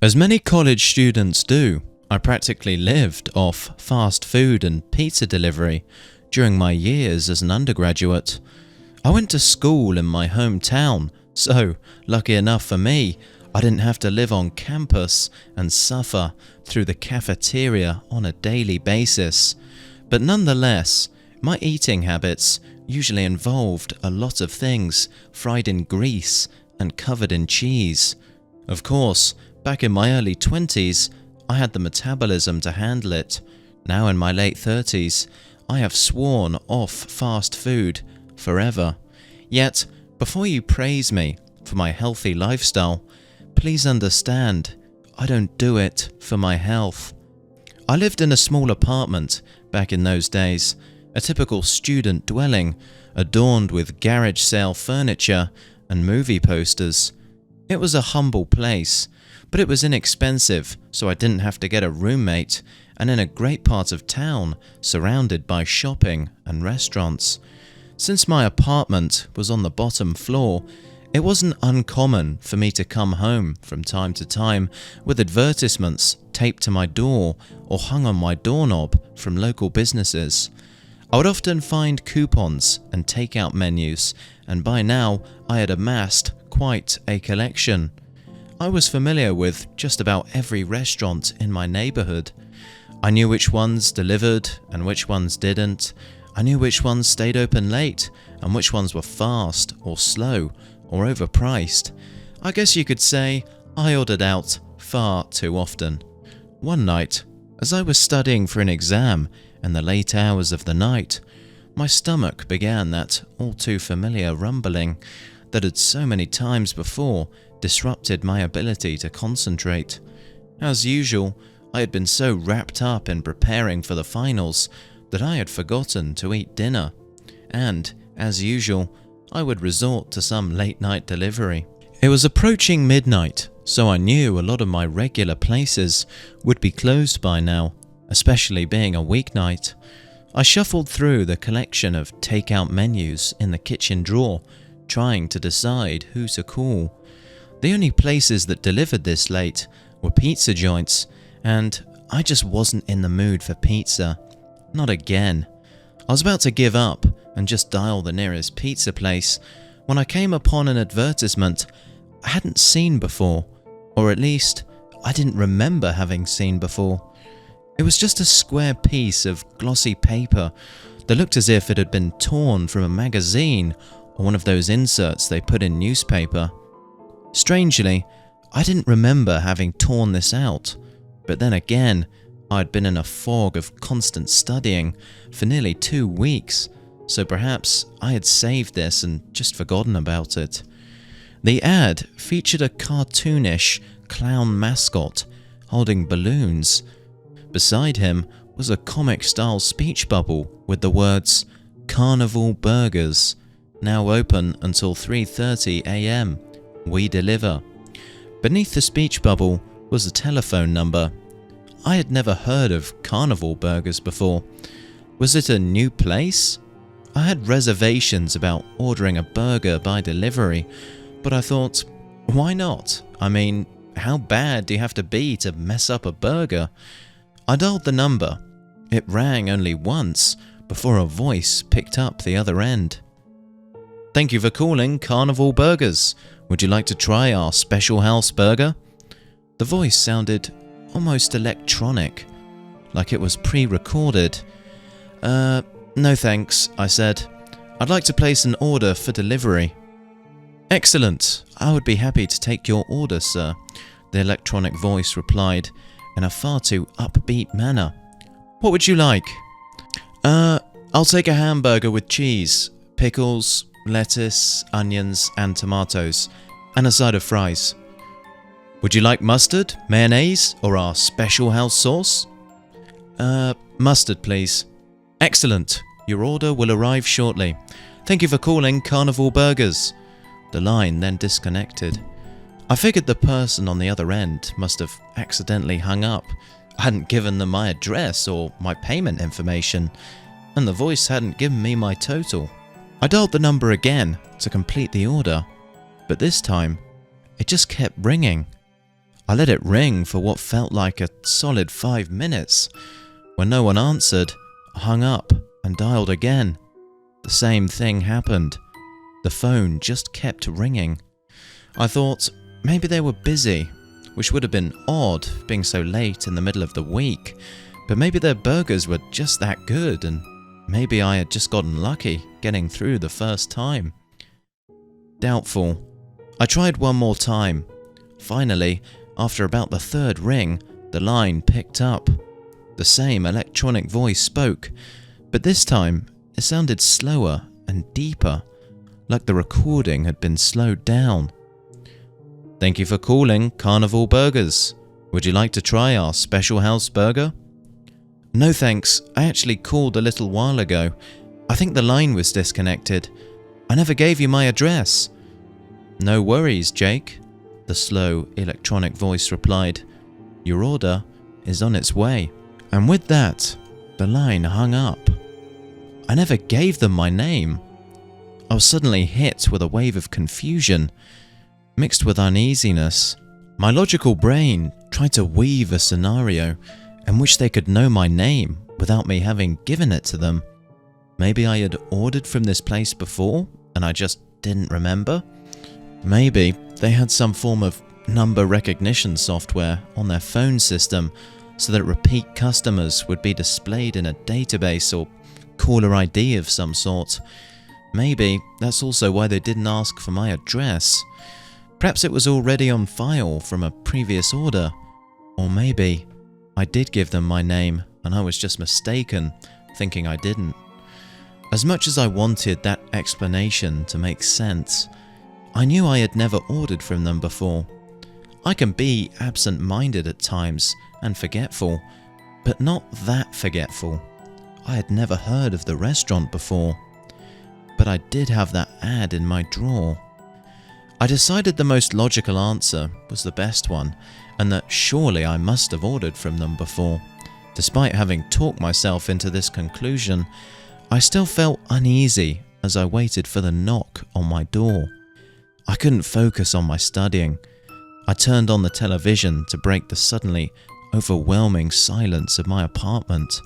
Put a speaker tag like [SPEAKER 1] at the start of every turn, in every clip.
[SPEAKER 1] As many college students do, I practically lived off fast food and pizza delivery during my years as an undergraduate. I went to school in my hometown, so lucky enough for me, I didn't have to live on campus and suffer through the cafeteria on a daily basis. But nonetheless, my eating habits usually involved a lot of things fried in grease and covered in cheese. Of course, back in my early 20s, I had the metabolism to handle it. Now in my late 30s, I have sworn off fast food forever. Yet, before you praise me for my healthy lifestyle, please understand, I don't do it for my health. I lived in a small apartment back in those days, a typical student dwelling, adorned with garage sale furniture and movie posters. It was a humble place, but it was inexpensive, so I didn't have to get a roommate, and in a great part of town, surrounded by shopping and restaurants. Since my apartment was on the bottom floor, it wasn't uncommon for me to come home from time to time with advertisements taped to my door or hung on my doorknob from local businesses. I would often find coupons and takeout menus, and by now I had amassed quite a collection. I was familiar with just about every restaurant in my neighborhood. I knew which ones delivered and which ones didn't. I knew which ones stayed open late and which ones were fast or slow or overpriced. I guess you could say I ordered out far too often. One night, as I was studying for an exam in the late hours of the night, my stomach began that all too familiar rumbling that had so many times before disrupted my ability to concentrate. As usual, I had been so wrapped up in preparing for the finals that I had forgotten to eat dinner, and, as usual, I would resort to some late-night delivery. It was approaching midnight, so I knew a lot of my regular places would be closed by now, especially being a weeknight. I shuffled through the collection of takeout menus in the kitchen drawer, trying to decide who to call. The only places that delivered this late were pizza joints, and I just wasn't in the mood for pizza. Not again. I was about to give up and just dial the nearest pizza place when I came upon an advertisement I hadn't seen before, or at least I didn't remember having seen before. It was just a square piece of glossy paper that looked as if it had been torn from a magazine or one of those inserts they put in newspaper. Strangely, I didn't remember having torn this out, but then again, I had been in a fog of constant studying for nearly 2 weeks, so perhaps I had saved this and just forgotten about it. The ad featured a cartoonish clown mascot holding balloons. Beside him was a comic-style speech bubble with the words, "Carnival Burgers, now open until 3:30 a.m. We deliver." Beneath the speech bubble was a telephone number. I had never heard of Carnival Burgers before. Was it a new place? I had reservations about ordering a burger by delivery, but I thought, why not? I mean, how bad do you have to be to mess up a burger? I dialed the number. It rang only once before a voice picked up the other end. "Thank you for calling Carnival Burgers. Would you like to try our special house burger?" The voice sounded almost electronic, like it was pre-recorded. No thanks," I said. "I'd like to place an order for delivery." "Excellent. I would be happy to take your order, sir," the electronic voice replied in a far too upbeat manner. "What would you like?" I'll take a hamburger with cheese, pickles, lettuce, onions and tomatoes, and a side of fries." "Would you like mustard, mayonnaise, or our special house sauce?" Mustard, please." "Excellent. Your order will arrive shortly. Thank you for calling Carnival Burgers." The line then disconnected. I figured the person on the other end must have accidentally hung up. I hadn't given them my address or my payment information, and the voice hadn't given me my total. I dialed the number again to complete the order, but this time, it just kept ringing. I let it ring for what felt like a solid 5 minutes. When no one answered, I hung up and dialed again. The same thing happened. The phone just kept ringing. I thought maybe they were busy, which would have been odd being so late in the middle of the week, but maybe their burgers were just that good, and maybe I had just gotten lucky getting through the first time. Doubtful. I tried one more time. Finally, after about the third ring, the line picked up. The same electronic voice spoke, but this time it sounded slower and deeper, like the recording had been slowed down. "Thank you for calling Carnival Burgers. Would you like to try our special house burger?" "No thanks, I actually called a little while ago. I think the line was disconnected. I never gave you my address." "No worries, Jake," the slow electronic voice replied. "Your order is on its way." And with that, the line hung up. I never gave them my name. I was suddenly hit with a wave of confusion, mixed with uneasiness. My logical brain tried to weave a scenario in which they could know my name without me having given it to them. Maybe I had ordered from this place before and I just didn't remember. Maybe they had some form of number recognition software on their phone system so that repeat customers would be displayed in a database or caller ID of some sort. Maybe that's also why they didn't ask for my address. Perhaps it was already on file from a previous order. Or maybe I did give them my name and I was just mistaken, thinking I didn't. As much as I wanted that explanation to make sense, I knew I had never ordered from them before. I can be absent-minded at times and forgetful, but not that forgetful. I had never heard of the restaurant before, but I did have that ad in my drawer. I decided the most logical answer was the best one, and that surely I must have ordered from them before. Despite having talked myself into this conclusion, I still felt uneasy as I waited for the knock on my door. I couldn't focus on my studying. I turned on the television to break the suddenly overwhelming silence of my apartment.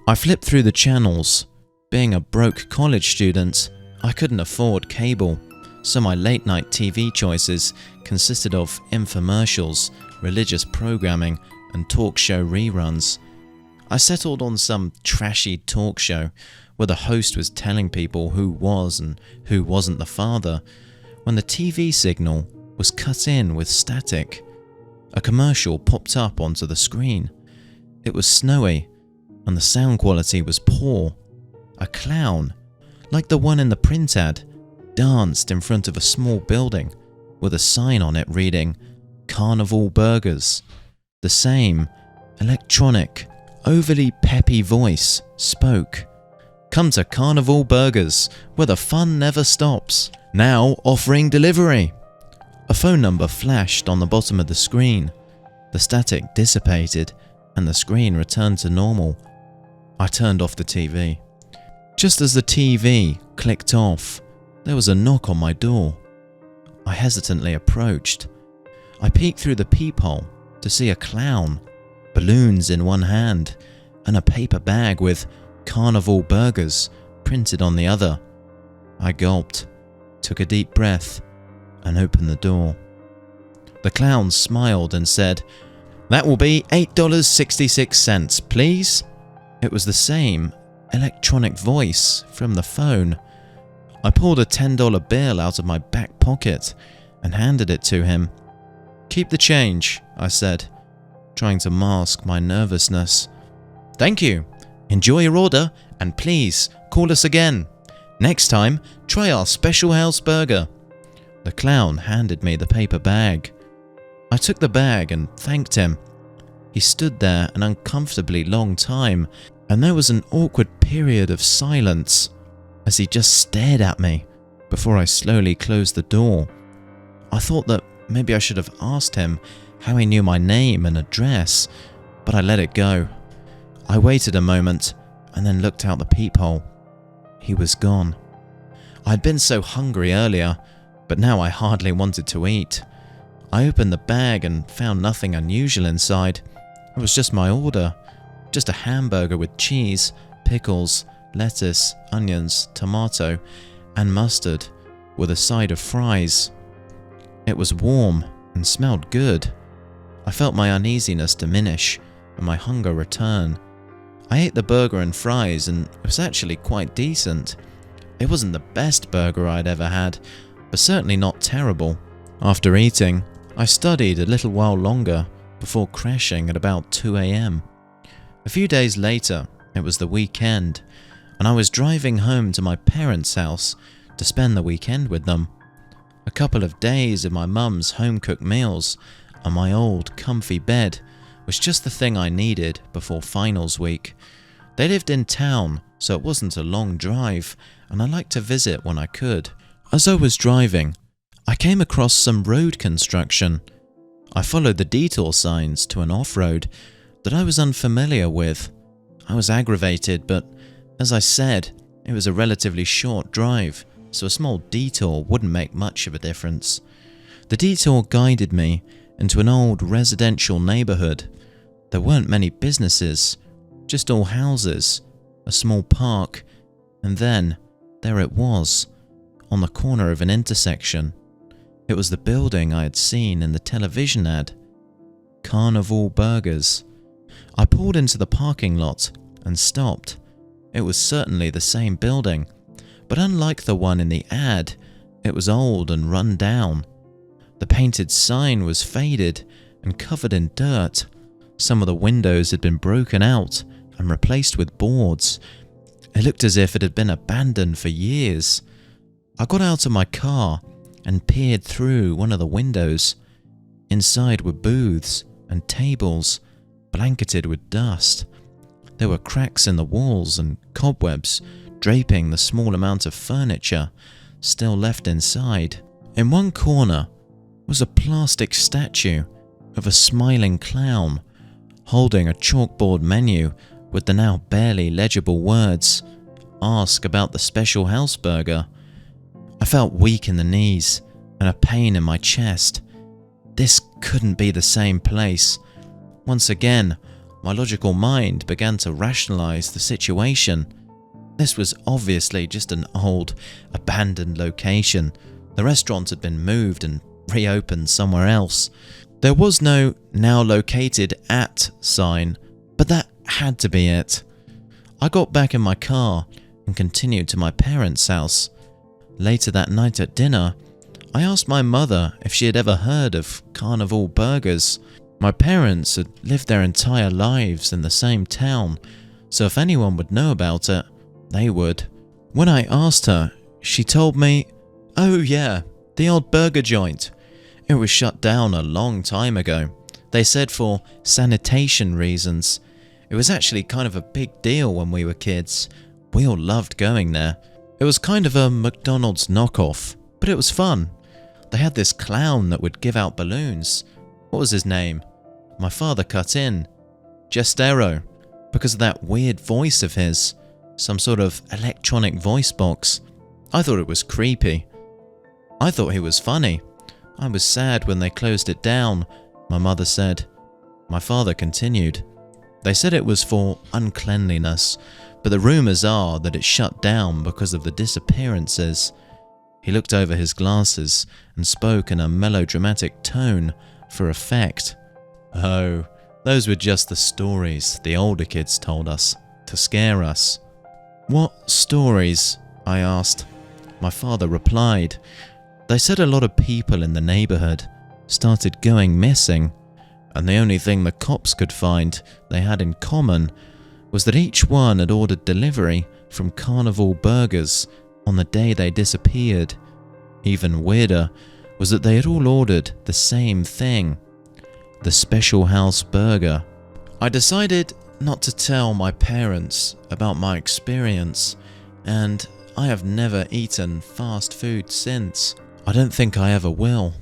[SPEAKER 1] I flipped through the channels. Being a broke college student, I couldn't afford cable, so my late-night TV choices consisted of infomercials, religious programming, and talk show reruns. I settled on some trashy talk show where the host was telling people who was and who wasn't the father, when the TV signal was cut in with static. A commercial popped up onto the screen. It was snowy, and the sound quality was poor. A clown, like the one in the print ad, danced in front of a small building with a sign on it reading Carnival Burgers. The same electronic, overly peppy voice spoke. "Come to Carnival Burgers, where the fun never stops. Now offering delivery." A phone number flashed on the bottom of the screen. The static dissipated and the screen returned to normal. I turned off the TV. Just as the TV clicked off, there was a knock on my door. I hesitantly approached. I peeked through the peephole to see a clown, balloons in one hand, and a paper bag with Carnival Burgers printed on the other. I gulped, took a deep breath, and opened the door. The clown smiled and said, "That will be $8.66, please." It was the same electronic voice from the phone. I pulled a $10 bill out of my back pocket and handed it to him. "Keep the change," I said, trying to mask my nervousness. "Thank you. Enjoy your order and please call us again. Next time, try our special house burger." The clown handed me the paper bag. I took the bag and thanked him. He stood there an uncomfortably long time, and there was an awkward period of silence as he just stared at me before I slowly closed the door. I thought that maybe I should have asked him how he knew my name and address, but I let it go. I waited a moment and then looked out the peephole. He was gone. I'd been so hungry earlier, but now I hardly wanted to eat. I opened the bag and found nothing unusual inside. It was just my order. Just a hamburger with cheese, pickles, lettuce, onions, tomato, and mustard, with a side of fries. It was warm and smelled good. I felt my uneasiness diminish and my hunger return. I ate the burger and fries, and it was actually quite decent. It wasn't the best burger I'd ever had, but certainly not terrible. After eating, I studied a little while longer before crashing at about 2 a.m. A few days later, it was the weekend, and I was driving home to my parents' house to spend the weekend with them. A couple of days of my mum's home-cooked meals and my old, comfy bed was just the thing I needed before finals week. They lived in town, so it wasn't a long drive, and I liked to visit when I could. As I was driving, I came across some road construction. I followed the detour signs to an off-road that I was unfamiliar with. I was aggravated, but as I said, it was a relatively short drive, so a small detour wouldn't make much of a difference. The detour guided me into an old residential neighborhood. There weren't many businesses, just all houses, a small park, and then there it was, on the corner of an intersection. It was the building I had seen in the television ad. Carnival Burgers. I pulled into the parking lot and stopped. It was certainly the same building, but unlike the one in the ad, it was old and run down. The painted sign was faded and covered in dirt. Some of the windows had been broken out and replaced with boards. It looked as if it had been abandoned for years. I got out of my car and peered through one of the windows. Inside were booths and tables, blanketed with dust. There were cracks in the walls and cobwebs draping the small amount of furniture still left inside. In one corner was a plastic statue of a smiling clown holding a chalkboard menu with the now barely legible words, "Ask about the special house burger." I felt weak in the knees and a pain in my chest. This couldn't be the same place. Once again, my logical mind began to rationalize the situation. This was obviously just an old, abandoned location. The restaurant had been moved and reopened somewhere else. There was no "now located at" sign, but that had to be it. I got back in my car and continued to my parents' house. Later that night at dinner, I asked my mother if she had ever heard of Carnival Burgers. My parents had lived their entire lives in the same town, so if anyone would know about it, they would. When I asked her, she told me, "Oh yeah, the old burger joint. It was shut down a long time ago. They said for sanitation reasons. It was actually kind of a big deal when we were kids. We all loved going there. It was kind of a McDonald's knockoff, but it was fun. They had this clown that would give out balloons. What was his name?" My father cut in. "Jestero, because of that weird voice of his. Some sort of electronic voice box. I thought it was creepy. I thought he was funny. I was sad when they closed it down," my mother said. My father continued. "They said it was for uncleanliness, but the rumours are that it shut down because of the disappearances." He looked over his glasses and spoke in a melodramatic tone for effect. "Oh, those were just the stories the older kids told us, to scare us." "What stories?" I asked. My father replied, "They said a lot of people in the neighbourhood started going missing, and the only thing the cops could find they had in common was that each one had ordered delivery from Carnival Burgers on the day they disappeared. Even weirder was that they had all ordered the same thing, the special house burger." I decided not to tell my parents about my experience, and I have never eaten fast food since. I don't think I ever will.